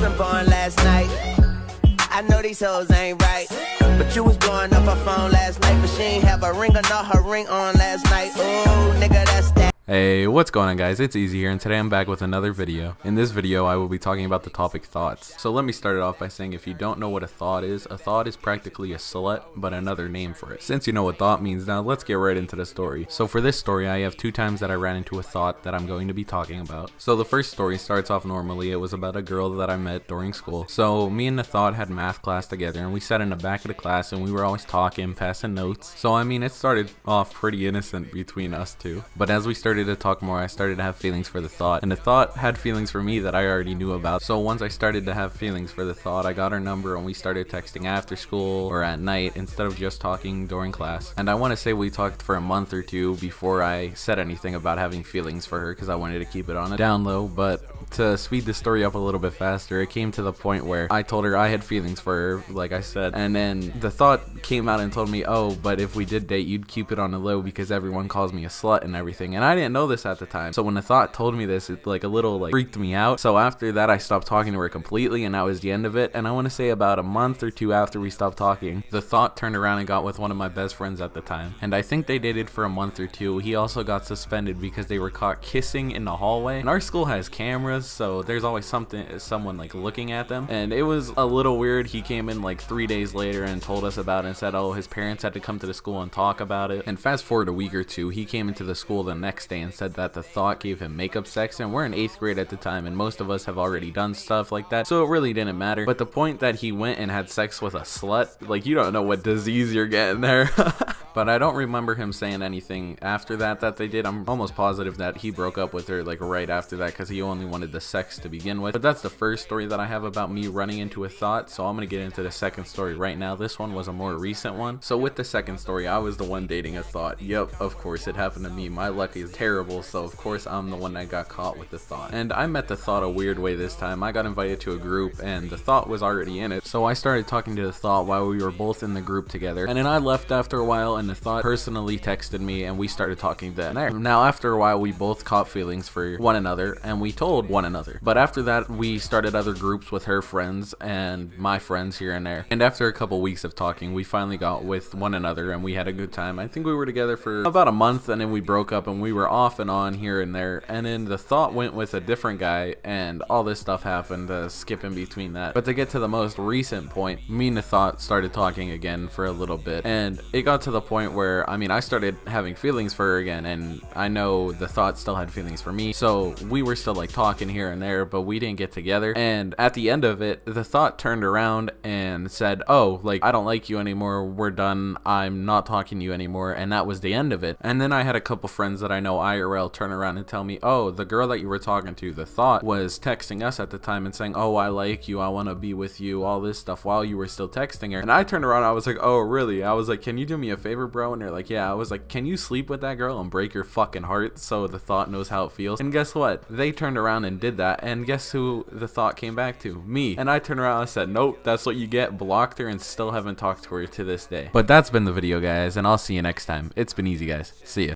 wasn't born last night. I know these hoes ain't right, but you was blowing up her phone last night, but she ain't have a ring or not her ring on last night. Ooh, nigga, that's that. Hey, what's going on, guys? It's Easy here, and today I'm back with another video. In this video, I will be talking about the topic thoughts. So let me start it off by saying, if you don't know what a thought is practically a slut, but another name for it. Since you know what thought means now, let's get right into the story. So for this story, I have 2 times that I ran into a thought that I'm going to be talking about. So the first story starts off normally. It was about a girl that I met during school. So me and the thought had math class together, and we sat in the back of the class, and we were always talking, passing notes. So I mean, it started off pretty innocent between us two. But as we started to talk more, I started to have feelings for the thought, and the thought had feelings for me that I already knew about. So once I started to have feelings for the thought, I got her number and we started texting after school or at night instead of just talking during class. And I want to say we talked for a month or 2 before I said anything about having feelings for her, because I wanted to keep it on a down low. But to speed the story up a little bit faster, it came to the point where I told her I had feelings for her, like I said, and then the thought came out and told me, oh, but if we did date, you'd keep it on the low because everyone calls me a slut and everything. And I didn't know this at the time. So when the thought told me this, it like a little freaked me out. So after that, I stopped talking to her completely, and that was the end of it. And I want to say about a month or 2 after we stopped talking, the thought turned around and got with one of my best friends at the time. And I think they dated for a month or 2. He also got suspended because they were caught kissing in the hallway. And our school has cameras, so there's always someone like looking at them. And it was a little weird. He came in like 3 days later and told us about it and said, oh, his parents had to come to the school and talk about it. And fast forward a week or 2, he came into the school the next day and said that the thought gave him makeup sex, and we're in 8th grade at the time, and most of us have already done stuff like that, so it really didn't matter. But the point that he went and had sex with a slut, like, you don't know what disease you're getting there. But I don't remember him saying anything after that they did. I'm almost positive that he broke up with her like right after that, because he only wanted the sex to begin with. But that's the first story that I have about me running into a thought, so I'm gonna get into the second story right now. This one was a more recent one. So with the second story, I was the one dating a thought. Yep, of course it happened to me. My luck is terrible, so of course I'm the one that got caught with the thought. And I met the thought a weird way this time. I got invited to a group and the thought was already in it, so I started talking to the thought while we were both in the group together. And then I left after a while, and the thought personally texted me and we started talking then. Now after a while, we both caught feelings for one another and we told one another. But after that, we started other groups with her friends and my friends here and there. And after a couple weeks of talking, we finally got with one another and we had a good time. I think we were together for about a month, and then we broke up and we were off and on here and there. And then the thought went with a different guy and all this stuff happened, skip in between that. But to get to the most recent point, me and the thought started talking again for a little bit, and it got to the point where, I mean, I started having feelings for her again, and I know the thought still had feelings for me, so we were still like talking here and there, but we didn't get together. And at the end of it, the thought turned around and said, oh, like, I don't like you anymore, we're done, I'm not talking to you anymore. And that was the end of it. And then I had a couple friends that I know IRL turn around and tell me, oh, the girl that you were talking to, the thought, was texting us at the time and saying, oh, I like you, I want to be with you, all this stuff, while you were still texting her. And I turned around, I was like, oh, really? I was like, can you do me a favor, bro? And they're like, yeah. I was like, can you sleep with that girl and break your fucking heart so the thought knows how it feels? And guess what? They turned around and did that, and guess who the thought came back to? Me. And I turned around and said, nope, that's what you get. Blocked her and still haven't talked to her to this day. But that's been the video, guys, and I'll see you next time. It's been easy, guys. See ya.